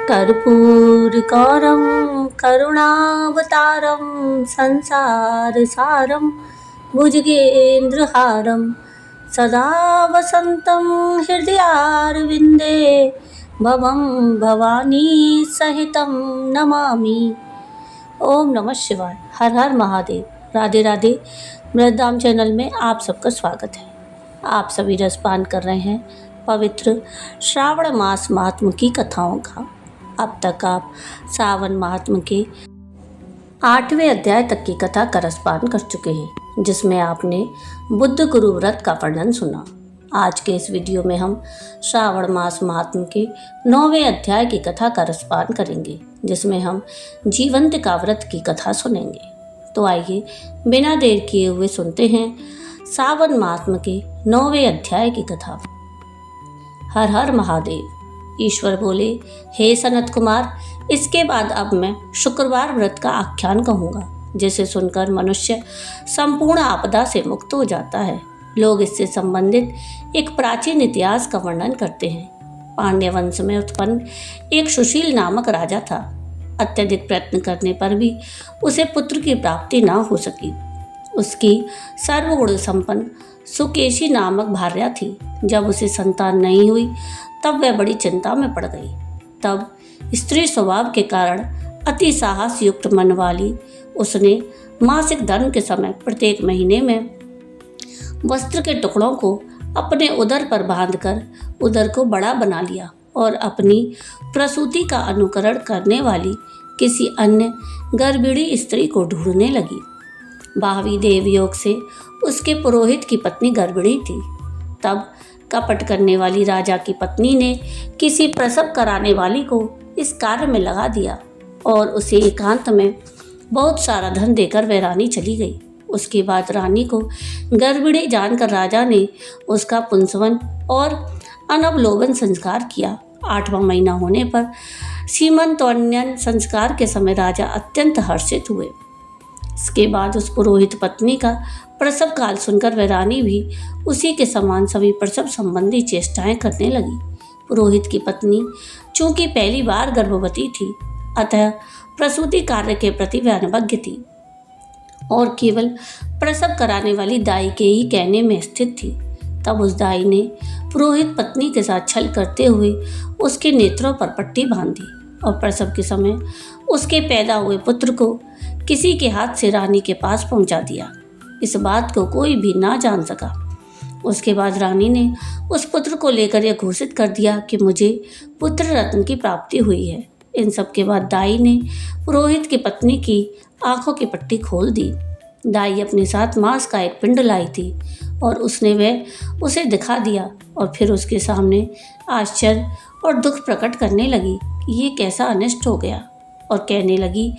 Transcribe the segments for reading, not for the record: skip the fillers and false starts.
कर्पूरगौरं करुणावतारं संसारसारं भुजगेन्द्रहारं सदा वसन्तं हृदयारविन्दे भवं भवानी सहितं नमामि। ओम नमः शिवाय। हर हर महादेव। राधे राधे। मृतधाम चैनल में आप सबका स्वागत है। आप सभी रसपान कर रहे हैं पवित्र श्रावण मास महात्म की कथाओं का। अब तक आप सावन महात्म के 8वें अध्याय तक की कथा का रसपान कर चुके हैं, जिसमें आपने बुद्ध गुरु व्रत का वर्णन सुना। आज के इस वीडियो में हम श्रावण मास महात्म के 9वें अध्याय की कथा का रसपान करेंगे, जिसमें हम जीवंतिका व्रत की कथा सुनेंगे। तो आइए बिना देर किए हुए सुनते हैं सावन महात्म के 9वें अध्याय की कथा। हर हर महादेव। ईश्वर बोले, हे सनत कुमार, इसके बाद अब मैं शुक्रवार व्रत का आख्यान कहूँगा, जिसे सुनकर मनुष्य संपूर्ण आपदा से मुक्त हो जाता है। लोग इससे संबंधित एक प्राचीन इतिहास का वर्णन करते हैं। पांड्य वंश में उत्पन्न एक सुशील नामक राजा था। अत्यधिक प्रयत्न करने पर भी उसे पुत्र की प्राप्ति न हो सकी। उसकी सर्वगुण संपन्न सुकेशी नामक भार्या थी। जब उसे संतान नहीं हुई तब वह बड़ी चिंता में पड़ गई। तब स्त्री स्वभाव के कारण अति साहस युक्त मन वाली उसने मासिक धर्म के समय प्रत्येक महीने में वस्त्र के टुकड़ों को अपने उदर पर बांधकर उदर को बड़ा बना लिया और अपनी प्रसूति का अनुकरण करने वाली किसी अन्य गर्भिणी स्त्री को ढूंढने लगी। बाहवी देवयोग से उसके पुरोहित की पत्नी गर्भिणी थी। तब कपट करने वाली राजा की पत्नी ने किसी प्रसव कराने वाली को इस कार्य में लगा दिया और उसे एकांत में बहुत सारा धन देकर वह रानी चली गई। उसके बाद रानी को गर्भिणी जानकर राजा ने उसका पुंसवन और अनवलोकन संस्कार किया। 8वां महीना होने पर सीमंतोन्नयन संस्कार के समय राजा अत्यंत हर्षित हुए। इसके बाद उस पुरोहित पत्नी का प्रसव काल सुनकर वह रानी भी उसी के समान सभी प्रसव संबंधी चेष्टाएं करने लगी। पुरोहित की पत्नी चूंकि पहली बार गर्भवती थी, अतः प्रसूति कार्य के प्रति वह अनभिज्ञ थी और केवल प्रसव कराने वाली दाई के ही कहने में स्थित थी। तब उस दाई ने पुरोहित पत्नी के साथ छल करते हुए उसके नेत्रों पर पट्टी बांधी और प्रसव के समय उसके पैदा हुए पुत्र को किसी के हाथ से रानी के पास पहुंचा दिया। इस बात को कोई भी ना जान सका। उसके बाद रानी ने उस पुत्र को लेकर यह घोषित कर दिया कि मुझे पुत्र रत्न की प्राप्ति हुई है। इन सब के बाद दाई ने पुरोहित की पत्नी की आंखों की पट्टी खोल दी। दाई अपने साथ मांस का एक पिंड लाई थी और उसने वह उसे दिखा दिया और फिर उसके सामने आश्चर्य और दुख प्रकट करने लगी कि ये कैसा अनिष्ट हो गया, और कहने लगी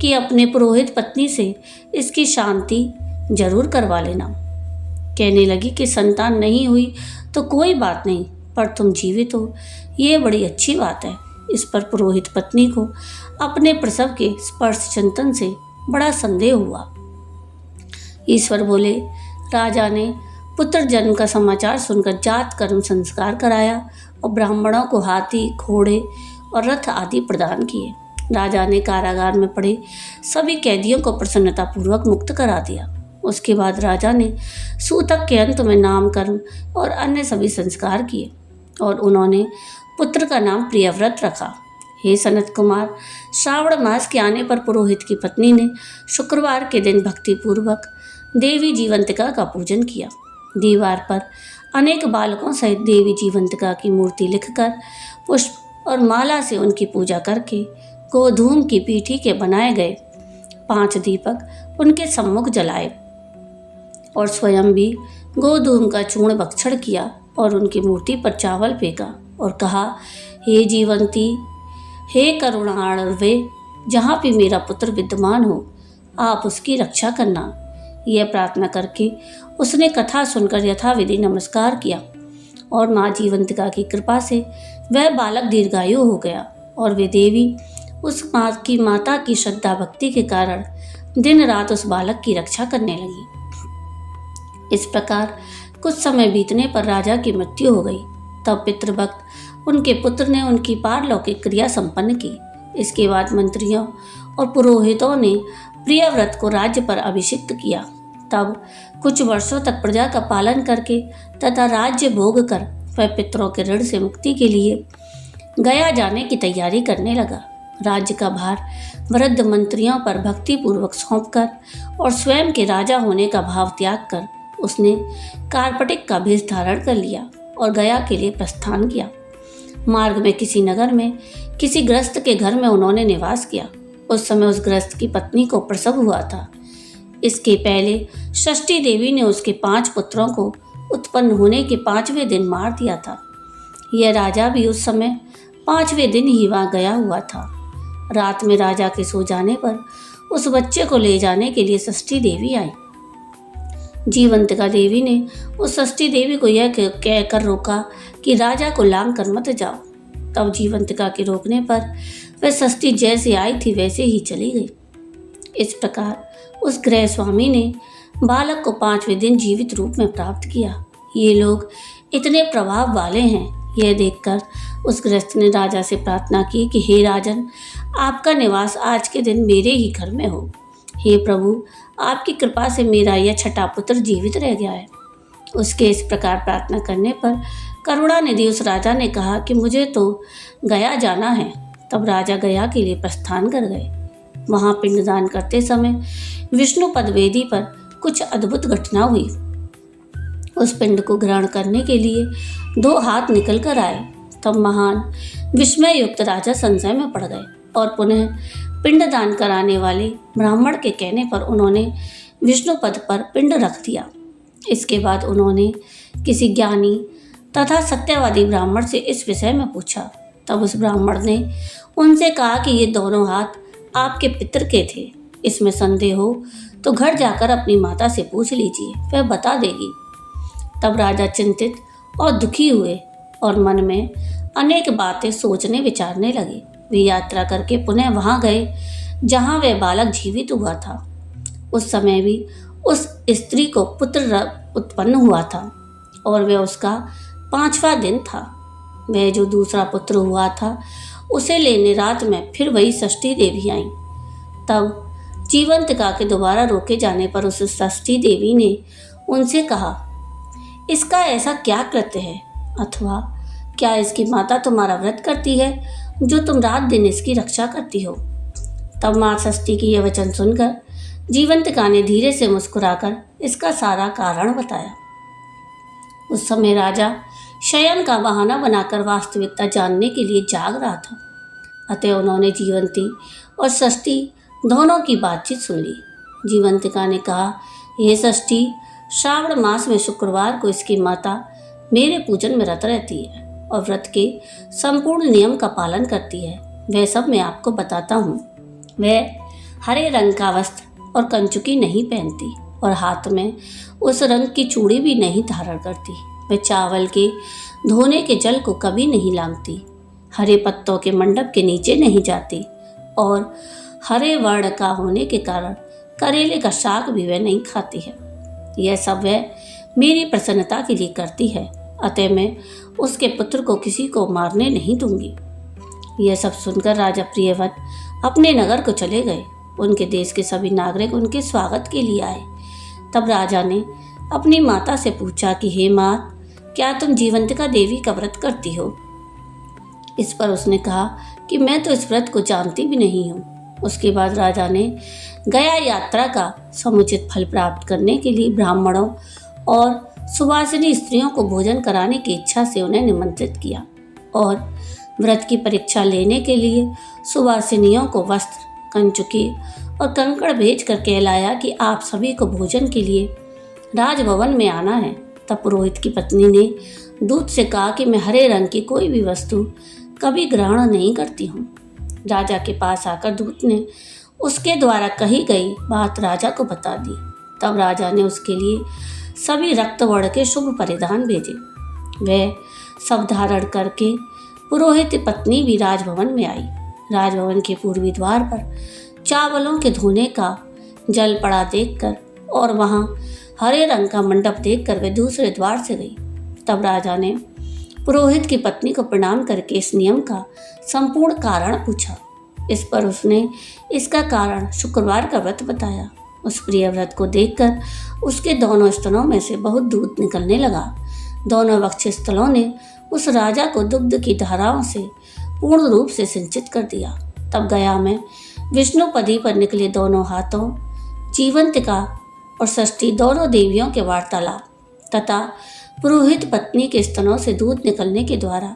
कि अपने पुरोहित पत्नी से इसकी शांति जरूर करवा लेना। कहने लगी कि संतान नहीं हुई तो कोई बात नहीं, पर तुम जीवित हो, ये बड़ी अच्छी बात है। इस पर पुरोहित पत्नी को अपने प्रसव के स्पर्श चिंतन से बड़ा संदेह हुआ। ईश्वर बोले, राजा ने पुत्र जन्म का समाचार सुनकर जात कर्म संस्कार कराया और ब्राह्मणों को हाथी, घोड़े और रथ आदि प्रदान किए। राजा ने कारागार में पड़े सभी कैदियों को प्रसन्नतापूर्वक मुक्त करा दिया। उसके बाद राजा ने सूतक के अंत में नामकर्म और अन्य सभी संस्कार किए और उन्होंने पुत्र का नाम प्रियव्रत रखा। हे सनत कुमार, श्रावण मास के आने पर पुरोहित की पत्नी ने शुक्रवार के दिन भक्तिपूर्वक देवी जीवंतिका का पूजन किया। दीवार पर अनेक बालकों सहित देवी जीवंतिका की मूर्ति लिखकर पुष्प और माला से उनकी पूजा करके गोधूम की पीठी के बनाए गए 5 दीपक उनके सम्मुख जलाए और स्वयं भी गोधूम का चूर्ण भक्षण किया और उनकी मूर्ति पर चावल फेंका और कहा, हे जीवंती, हे करुणार्णवे, जहाँ भी मेरा पुत्र विद्यमान हो आप उसकी रक्षा करना। यह प्रार्थना करके उसने कथा सुनकर यथाविधि नमस्कार किया और माँ जीवंतिका की कृपा से वह बालक दीर्घायु हो गया और वे देवी उस माता की श्रद्धा भक्ति के कारण दिन रात उस बालक की रक्षा करने लगी। इस प्रकार कुछ समय बीतने पर राजा की मृत्यु हो गई। तब पितृभक्त उनके पुत्र ने उनकी पारलौकिक क्रिया संपन्न की। इसके बाद मंत्रियों और पुरोहितों ने प्रियव्रत को राज्य पर अभिषिक्त किया। तब कुछ वर्षों तक प्रजा का पालन करके तथा राज्य भोग कर वह पितरों के ऋण से मुक्ति के लिए गया जाने की तैयारी करने लगा। राज्य का भार वृद्ध मंत्रियों पर भक्तिपूर्वक सौंपकर और स्वयं के राजा होने का भाव त्याग कर उसने कार्पटिक का भेष धारण कर लिया और गया के लिए प्रस्थान किया। मार्ग में किसी नगर में किसी गृहस्थ के घर में उन्होंने निवास किया। उस समय उस गृहस्थ की पत्नी को प्रसव हुआ था। इसके पहले षष्ठी देवी ने उसके 5 पुत्रों को उत्पन्न होने के 5वें दिन मार दिया था। यह राजा भी उस समय 5वें दिन ही वहाँ गया हुआ था। रात में राजा के सो जाने पर उस बच्चे को ले जाने के लिए षष्ठी देवी आई। जीवंतिका देवी ने उस षष्ठी देवी को यह कहकर रोका कि राजा को लांग कर मत जाओ। तब जीवंतिका के रोकने पर वह षष्ठी जैसे आई थी वैसे ही चली गई। इस प्रकार उस गृह स्वामी ने बालक को 5वें दिन जीवित रूप में प्राप्त किया। ये लोग इतने प्रभाव वाले हैं, यह देखकर उस गृहस्थ ने राजा से प्रार्थना की कि हे राजन, आपका निवास आज के दिन मेरे ही घर में हो। हे प्रभु, आपकी कृपा से मेरा यह छठा पुत्र जीवित रह गया है। उसके इस प्रकार प्रार्थना करने पर करुणानिधि उस राजा ने कहा कि मुझे तो गया जाना है। तब राजा गया के लिए प्रस्थान कर गए। वहाँ पिंडदान करते समय विष्णुपद वेदी पर कुछ अद्भुत घटना हुई। उस पिंड को ग्रहण करने के लिए 2 हाथ निकल कर आए। तब महान विस्मय युक्त राजा संशय में पड़ गए और पुनः पिंडदान कराने वाले ब्राह्मण के कहने पर उन्होंने विष्णुपद पर पिंड रख दिया। इसके बाद उन्होंने किसी ज्ञानी तथा सत्यवादी ब्राह्मण से इस विषय में पूछा। तब उस ब्राह्मण ने उनसे कहा कि ये दोनों हाथ आपके पितर के थे। इसमें संदेह हो तो घर जाकर अपनी माता से पूछ लीजिए, वह बता देगी। तब राजा चिंतित और दुखी हुए और मन में अनेक बातें सोचने विचारने लगे। वे यात्रा करके पुनः वहाँ गए जहाँ वह बालक जीवित हुआ था। उस समय भी उस स्त्री को पुत्र उत्पन्न हुआ था और वह उसका 5वां दिन था। वह जो दूसरा पुत्र हुआ था उसे लेने रात में फिर वही षष्ठी देवी आई। तब जीवंतिका के दोबारा रोके जाने पर उस षष्ठी देवी ने उनसे कहा, इसका ऐसा क्या कृत्य है, अथवा क्या इसकी माता तुम्हारा व्रत करती है जो तुम रात दिन इसकी रक्षा करती हो। तब माँ षष्ठी की यह वचन सुनकर जीवंतिका ने धीरे से मुस्कुराकर इसका सारा कारण बताया। उस समय राजा शयन का बहाना बनाकर वास्तविकता जानने के लिए जाग रहा था। अतः उन्होंने जीवंती और षष्ठी दोनों की बातचीत सुन ली। जीवंतिका ने कहा, यह षष्ठी श्रावण मास में शुक्रवार को इसकी माता मेरे पूजन में रत रहती है और व्रत के संपूर्ण नियम का पालन करती है। वह सब मैं आपको बताता हूँ। वह हरे रंग का वस्त्र और कंचुकी नहीं पहनती और हाथ में उस रंग की चूड़ी भी नहीं धारण करती। वह चावल के धोने के जल को कभी नहीं लांघती, हरे पत्तों के मंडप के नीचे नहीं जाती और हरे वर्ण का होने के कारण करेले का शाक भी वह नहीं खाती है। यह सब वह मेरी प्रसन्नता के लिए करती है, अतः मैं उसके पुत्र को किसी को मारने नहीं दूंगी। यह सब सुनकर राजा प्रियव्रत अपने नगर को चले गए। उनके देश के सभी नागरिक उनके स्वागत के लिए आए। तब राजा ने अपनी माता से पूछा कि हे मात, क्या तुम जीवंतिका देवी का व्रत करती हो। इस पर उसने कहा कि मैं तो इस व्रत को जानती भी नहीं हूँ। उसके बाद राजा ने गया यात्रा का समुचित फल प्राप्त करने के लिए ब्राह्मणों और सुवासिनी स्त्रियों को भोजन कराने की इच्छा से उन्हें निमंत्रित किया और व्रत की परीक्षा लेने के लिए सुवासिनियों को वस्त्र, कंचुकी और कंकड़ भेजकर कहलाया कि आप सभी को भोजन के लिए राजभवन में आना है। तब पुरोहित की पत्नी ने दूत से कहा कि मैं हरे रंग की कोई भी वस्तु कभी ग्रहण नहीं करती हूँ। राजा के पास आकर दूत ने उसके द्वारा कही गई बात राजा को बता दी। तब राजा ने उसके लिए सभी रक्त वर्ण के शुभ परिधान भेजे। वह सब धारण करके पुरोहित पत्नी भी राजभवन में आई। राजभवन के पूर्वी द्वार पर चावलों के धोने का जल पड़ा देखकर और वहाँ हरे रंग का मंडप देखकर वह दूसरे द्वार से गई। तब राजा ने पुरोहित की पत्नी को प्रणाम करके इस नियम का संपूर्ण कारण पूछा। इस पर उसने इसका कारण शुक्रवार का व्रत बताया। उस प्रिय व्रत को देखकर उसके दोनों स्तनों में से बहुत दूध निकलने लगा। दोनों वक्षस्थलों ने उस राजा को दुग्ध की धाराओं से पूर्ण रूप से सिंचित कर दिया। तब गया में विष्णुपदी पर निकले दोनों हाथों, जीवंतिका और षष्ठी दोनों देवियों के वार्तालाप तथा पुरोहित पत्नी के स्तनों से दूध निकलने के द्वारा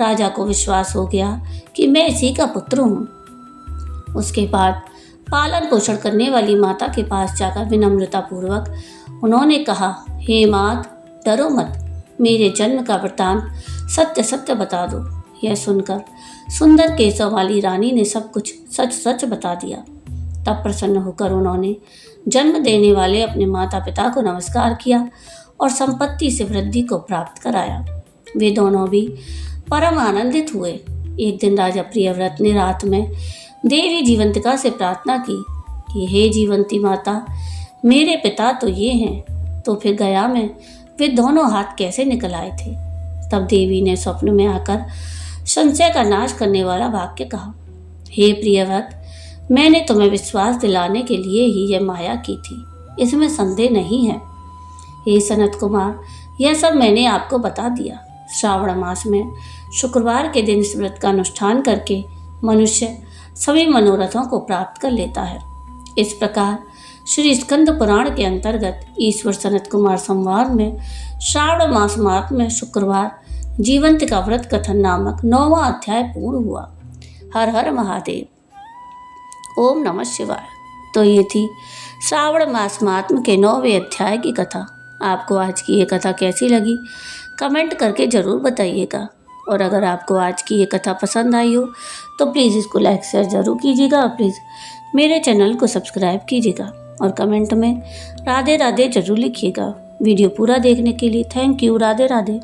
राजा को विश्वास हो गया कि मैं इसी का पुत्र हूँ। उसके बाद पालन पोषण करने वाली माता के पास जाकर विनम्रता पूर्वक उन्होंने कहा, हे मात, डरो मत, मेरे जन्म का वृतांत सत्य सत्य बता दो। यह सुनकर सुंदर केसों वाली रानी ने सब कुछ सच सच बता दिया। तब प्रसन्न होकर उन्होंने जन्म देने वाले अपने माता पिता को नमस्कार किया और संपत्ति से वृद्धि को प्राप्त कराया। वे दोनों भी परम आनंदित हुए। एक दिन राजा प्रियव्रत ने रात में देवी जीवंतिका से प्रार्थना की कि हे जीवंती माता, मेरे पिता तो ये हैं, तो फिर गया में वे दोनों हाथ कैसे निकल आए थे। तब देवी ने स्वप्न में आकर संशय का नाश करने वाला वाक्य कहा, हे प्रियव्रत, मैंने तुम्हें विश्वास दिलाने के लिए ही यह माया की थी, इसमें संदेह नहीं है। हे सनत कुमार, यह सब मैंने आपको बता दिया। श्रावण मास में शुक्रवार के दिन इस व्रत का अनुष्ठान करके मनुष्य सभी मनोरथों को प्राप्त कर लेता है। इस प्रकार श्री स्कंद पुराण के अंतर्गत ईश्वर सनत कुमार संवाद में श्रावण मास माह में शुक्रवार जीवंतिका व्रत कथन नामक 9वां अध्याय पूर्ण हुआ। हर हर महादेव। ओम नमः शिवाय। तो ये थी श्रावण मास महात्म के 9वें अध्याय की कथा। आपको आज की ये कथा कैसी लगी कमेंट करके ज़रूर बताइएगा। और अगर आपको आज की ये कथा पसंद आई हो तो प्लीज़ इसको लाइक शेयर ज़रूर कीजिएगा। प्लीज़ मेरे चैनल को सब्सक्राइब कीजिएगा और कमेंट में राधे राधे ज़रूर लिखिएगा। वीडियो पूरा देखने के लिए थैंक यू। राधे राधे।